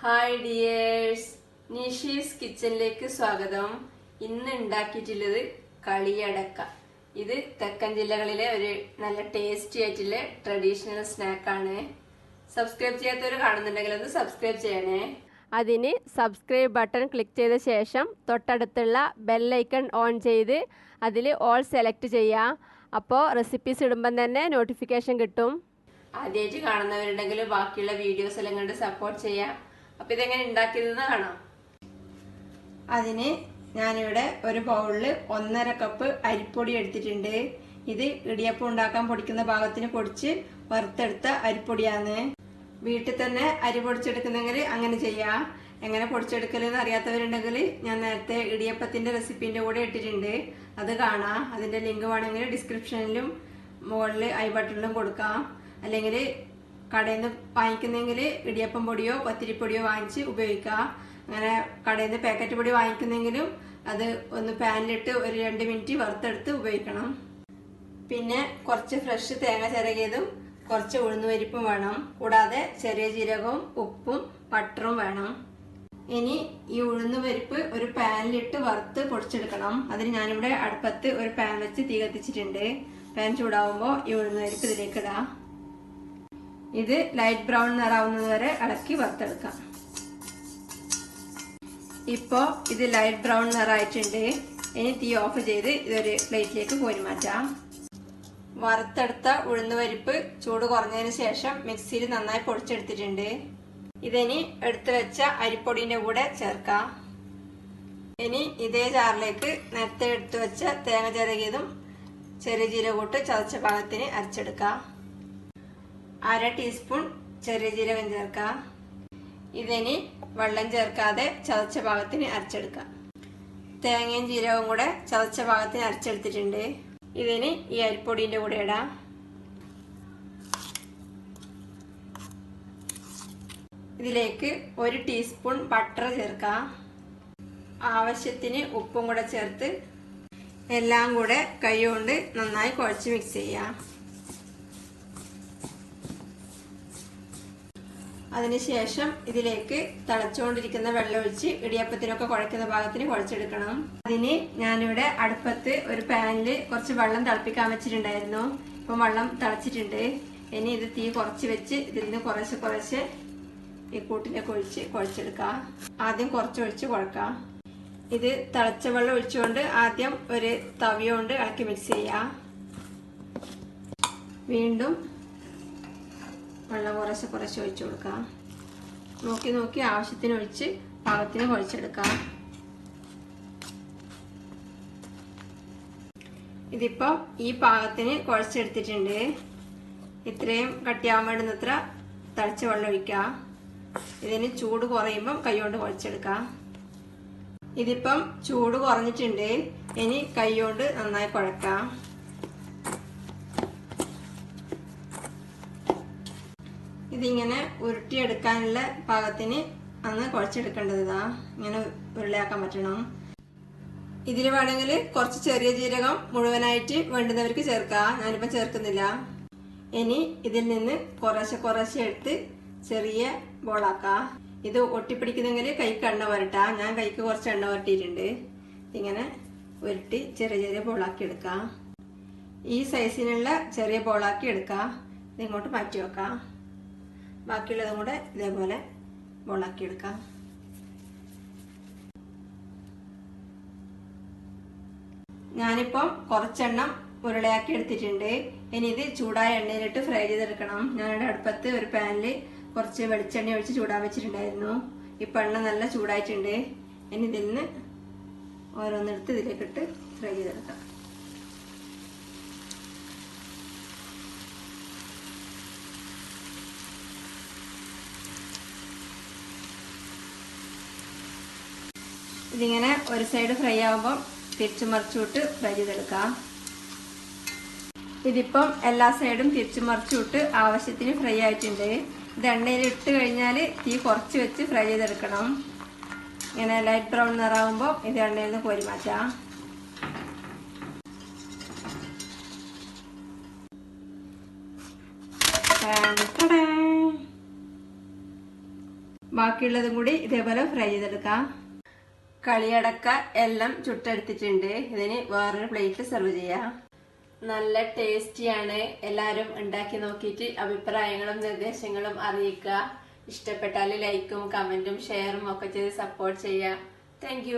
Hi dears, Nishi's kitchenലേക്ക് സ്വാഗതം. ഇന്ന് ഉണ്ടാക്കിയിട്ടുള്ളത് കളിയടക്ക. ഇത് തെക്കൻ ജില്ലകളിലെ ഒരു നല്ല ടേസ്റ്റി ആയിട്ടുള്ള ട്രഡീഷണൽ സ്നാക്ക് ആണ്. സബ്സ്ക്രൈബ് ചെയ്യാത്തവർ കാണുന്നുണ്ടെങ്കിൽ ഒന്ന് സബ്സ്ക്രൈബ് ചെയ്യണേ. അതിന് സബ്സ്ക്രൈബ് ബട്ടൺ ക്ലിക്ക് ചെയ്ത ശേഷം തൊട്ടടുത്തുള്ള ബെൽ ഐക്കൺ ഓൺ ചെയ്ത് അതിൽ ഓൾ സെലക്ട് ചെയ്യാം. അപ്പോൾ റെസിപ്പീസ് ഇടുമ്പോൾ തന്നെ നോട്ടിഫിക്കേഷൻ കിട്ടും. ആദ്യമായിട്ട് കാണുന്നവരുണ്ടെങ്കിൽ ബാക്കിയുള്ള വീഡിയോസ് എല്ലാം കണ്ട് സപ്പോർട്ട് ചെയ്യാം. അപ്പൊ ഇതെങ്ങനെ ഉണ്ടാക്കിയതെന്ന് കാണാം. അതിന് ഞാനിവിടെ ഒരു ബൗളില് 1.5 കപ്പ് അരിപ്പൊടി എടുത്തിട്ടുണ്ട്. ഇത് ഇടിയപ്പം ഉണ്ടാക്കാൻ പൊടിക്കുന്ന പാകത്തിന് പൊടിച്ച് വറുത്തെടുത്ത അരിപ്പൊടിയാണ്. വീട്ടിൽ തന്നെ അരി പൊടിച്ചെടുക്കുന്നെങ്കിൽ അങ്ങനെ ചെയ്യാം. എങ്ങനെ പൊടിച്ചെടുക്കലെന്ന് അറിയാത്തവരുണ്ടെങ്കിൽ ഞാൻ നേരത്തെ ഇടിയപ്പത്തിന്റെ റെസിപ്പിന്റെ കൂടെ ഇട്ടിട്ടുണ്ട്, അത് കാണാം. അതിന്റെ ലിങ്ക് വേണമെങ്കിൽ ഡിസ്ക്രിപ്ഷനിലും മുകളിൽ ഐ ബട്ടണിലും കൊടുക്കാം. അല്ലെങ്കിൽ കടയിൽ നിന്ന് വാങ്ങിക്കുന്നെങ്കിൽ ഇടിയപ്പം പൊടിയോ പത്തിരിപ്പൊടിയോ വാങ്ങിച്ച് ഉപയോഗിക്കാം. അങ്ങനെ കടയിൽ നിന്ന് പാക്കറ്റ് പൊടി വാങ്ങിക്കുന്നെങ്കിലും അത് ഒന്ന് പാനിലിട്ട് ഒരു 2 മിനിറ്റ് വറുത്തെടുത്ത് ഉപയോഗിക്കണം. പിന്നെ കുറച്ച് ഫ്രഷ് തേങ്ങ ചിരകിയതും കുറച്ച് ഉഴുന്നുപരിപ്പും വേണം. കൂടാതെ ചെറിയ ജീരകവും ഉപ്പും ബട്ടറും വേണം. ഇനി ഈ ഉഴുന്നുപരിപ്പ് ഒരു പാനിലിട്ട് വറുത്ത് പൊടിച്ചെടുക്കണം. അതിന് ഞാനിവിടെ അടുപ്പത്ത് ഒരു പാൻ വെച്ച് തീ കത്തിച്ചിട്ടുണ്ട്. പാൻ ചൂടാവുമ്പോൾ ഈ ഉഴുന്നുപരിപ്പ് ഇതിലേക്ക് ഇടാം. ഇത് ലൈറ്റ് ബ്രൗൺ നിറാവുന്നത് വരെ ഇളക്കി വറുത്തെടുക്കാം. ഇപ്പോ ഇത് ലൈറ്റ് ബ്രൗൺ നിറായിട്ടുണ്ട്. ഇനി തീ ഓഫ് ചെയ്ത് ഇതൊരു പ്ലേറ്റിലേക്ക് കോരി മാറ്റാം. വറുത്തെടുത്ത ഉഴുന്നുപരിപ്പ് ചൂട് കുറഞ്ഞതിന് ശേഷം മിക്സിയിൽ നന്നായി പൊടിച്ചെടുത്തിട്ടുണ്ട്. ഇതിനി എടുത്തു വെച്ച അരിപ്പൊടിന്റെ കൂടെ ചേർക്കാം. ഇനി ഇതേ ജാറിലേക്ക് നേരത്തെ എടുത്തു വെച്ച തേങ്ങ ചിരകിയതും ചെറിയ ജീരകൂട്ട് ചതച്ച പാകത്തിന് അരച്ചെടുക്കാം. 1/2 ടീസ്പൂൺ ചെറിയ ജീരകം ചേർക്കാം. ഇതിനി വെള്ളം ചേർക്കാതെ ചതച്ച പാകത്തിന് അരച്ചെടുക്കാം. തേങ്ങയും ജീരകവും കൂടെ ചതച്ച പാകത്തിന് അരച്ചെടുത്തിട്ടുണ്ട്. ഇതിന് ഈ അരിപ്പൊടിന്റെ കൂടെ ഇടാം. ഇതിലേക്ക് 1 ടീസ്പൂൺ ബട്ടർ ചേർക്കാം. ആവശ്യത്തിന് ഉപ്പും കൂടെ ചേർത്ത് എല്ലാം കൂടെ കൈകൊണ്ട് നന്നായി കുഴച്ച് മിക്സ് ചെയ്യാം. അതിനുശേഷം ഇതിലേക്ക് തിളച്ചുകൊണ്ടിരിക്കുന്ന വെള്ളം ഒഴിച്ച് ഇടിയപ്പത്തിനൊക്കെ കുഴക്കുന്ന ഭാഗത്തിന് കുഴച്ചെടുക്കണം. അതിന് ഞാനിവിടെ അടുപ്പത്ത് ഒരു പാനിൽ കുറച്ച് വെള്ളം തിളപ്പിക്കാൻ വെച്ചിട്ടുണ്ടായിരുന്നു. ഇപ്പം വെള്ളം തിളച്ചിട്ടുണ്ട്. ഇനി ഇത് തീ കുറച്ച് വെച്ച് ഇതിൽ നിന്ന് കുറച്ച് ഈ കൂട്ടിലേക്ക് ഒഴിച്ച് കുഴച്ചെടുക്കാം. ആദ്യം കുറച്ച് ഒഴിച്ച് കുഴക്കാം. ഇത് തിളച്ച വെള്ളം ഒഴിച്ചുകൊണ്ട് ആദ്യം ഒരു തവി കൊണ്ട് ഇളക്കി മിക്സ് ചെയ്യാം. വീണ്ടും വെള്ളം കുറച്ച് ഒഴിച്ചു കൊടുക്കാം. നോക്കി ആവശ്യത്തിന് ഒഴിച്ച് പാകത്തിന് കുഴച്ചെടുക്കാം. ഇതിപ്പം ഈ പാകത്തിന് കുഴച്ചെടുത്തിട്ടുണ്ട്. ഇത്രയും കട്ടിയാവാൻ വേണ്ടുന്നത്ര തിളച്ച വെള്ളം ഒഴിക്കാം. ഇതിന് ചൂട് കുറയുമ്പം കൈകൊണ്ട് കുഴച്ചെടുക്കാം. ഇതിപ്പം ചൂട് കുറഞ്ഞിട്ടുണ്ട്. ഇനി കൈകൊണ്ട് നന്നായി കുഴക്കാം. ഇതിങ്ങനെ ഉരുട്ടിയെടുക്കാനുള്ള പാകത്തിന് അന്ന് കുഴച്ചെടുക്കേണ്ടതാ. ഇങ്ങനെ ഉരുളയാക്കാൻ പറ്റണം. ഇതിൽ വേണമെങ്കിൽ കുറച്ച് ചെറിയ ജീരകം മുഴുവനായിട്ട് വേണ്ടുന്നവർക്ക് ചേർക്കാം. ഞാനിപ്പം ചേർക്കുന്നില്ല. ഇനി ഇതിൽ നിന്ന് കുറച്ച് എടുത്ത് ചെറിയ ബോളാക്കാം. ഇത് ഒട്ടിപ്പിടിക്കുന്നെങ്കിൽ കൈക്ക് എണ്ണ വരട്ടാം. ഞാൻ കൈക്ക് കുറച്ച് എണ്ണ വരട്ടിയിട്ടുണ്ട്. ഇങ്ങനെ ഉരുട്ടി ചെറിയ ബോളാക്കി എടുക്കാം. ഈ സൈസിനുള്ള ചെറിയ ബോളാക്കി എടുക്കാം. ഇതിങ്ങോട്ട് മാറ്റി വെക്കാം. ബാക്കിയുള്ളതും കൂടെ ഇതേപോലെ ബോളാക്കി എടുക്കാം. ഞാനിപ്പം കുറച്ചെണ്ണം ഉരുളയാക്കി എടുത്തിട്ടുണ്ട്. ഇനി ഇത് ചൂടായ എണ്ണയിലിട്ട് ഫ്രൈ ചെയ്തെടുക്കണം. ഞാനിവിടെ അടുപ്പത്ത് ഒരു പാനിൽ കുറച്ച് വെളിച്ചെണ്ണ ഒഴിച്ച് ചൂടാൻ വെച്ചിട്ടുണ്ടായിരുന്നു. ഇപ്പം എണ്ണ നല്ല ചൂടായിട്ടുണ്ട്. ഇനി ഇതിൽ നിന്ന് ഓരോന്നെടുത്ത് ഇതിലേക്കിട്ട് ഫ്രൈ ചെയ്തെടുക്കാം. ഇതിങ്ങനെ ഒരു സൈഡ് ഫ്രൈ ആകുമ്പോൾ തിരിച്ചു മറിച്ചുവിട്ട് ഫ്രൈ ചെയ്തെടുക്കാം. ഇതിപ്പം എല്ലാ സൈഡും തിരിച്ചു മറിച്ചുവിട്ട് ആവശ്യത്തിന് ഫ്രൈ ആയിട്ടുണ്ട്. ഇത് എണ്ണയിൽ ഇട്ട് കഴിഞ്ഞാൽ തീ കുറച്ച് വെച്ച് ഫ്രൈ ചെയ്തെടുക്കണം. ഇങ്ങനെ ലൈറ്റ് ബ്രൗൺ നിറാവുമ്പോൾ ഇത് എണ്ണയിൽ നിന്ന് കോരി മാറ്റാം. ബാക്കിയുള്ളതും കൂടി ഇതേപോലെ ഫ്രൈ ചെയ്തെടുക്കാം. കളിയടക്ക എല്ലാം ചുട്ടെടുത്തിട്ടുണ്ട്. ഇതിന് വേറൊരു പ്ലേറ്റിൽ സെർവ് ചെയ്യാം. നല്ല ടേസ്റ്റിയാണ്. എല്ലാവരും ഉണ്ടാക്കി നോക്കിയിട്ട് അഭിപ്രായങ്ങളും നിർദ്ദേശങ്ങളും അറിയിക്കുക. ഇഷ്ടപ്പെട്ടാൽ ലൈക്കും കമന്റും ഷെയറും ഒക്കെ ചെയ്ത് സപ്പോർട്ട് ചെയ്യാം. താങ്ക്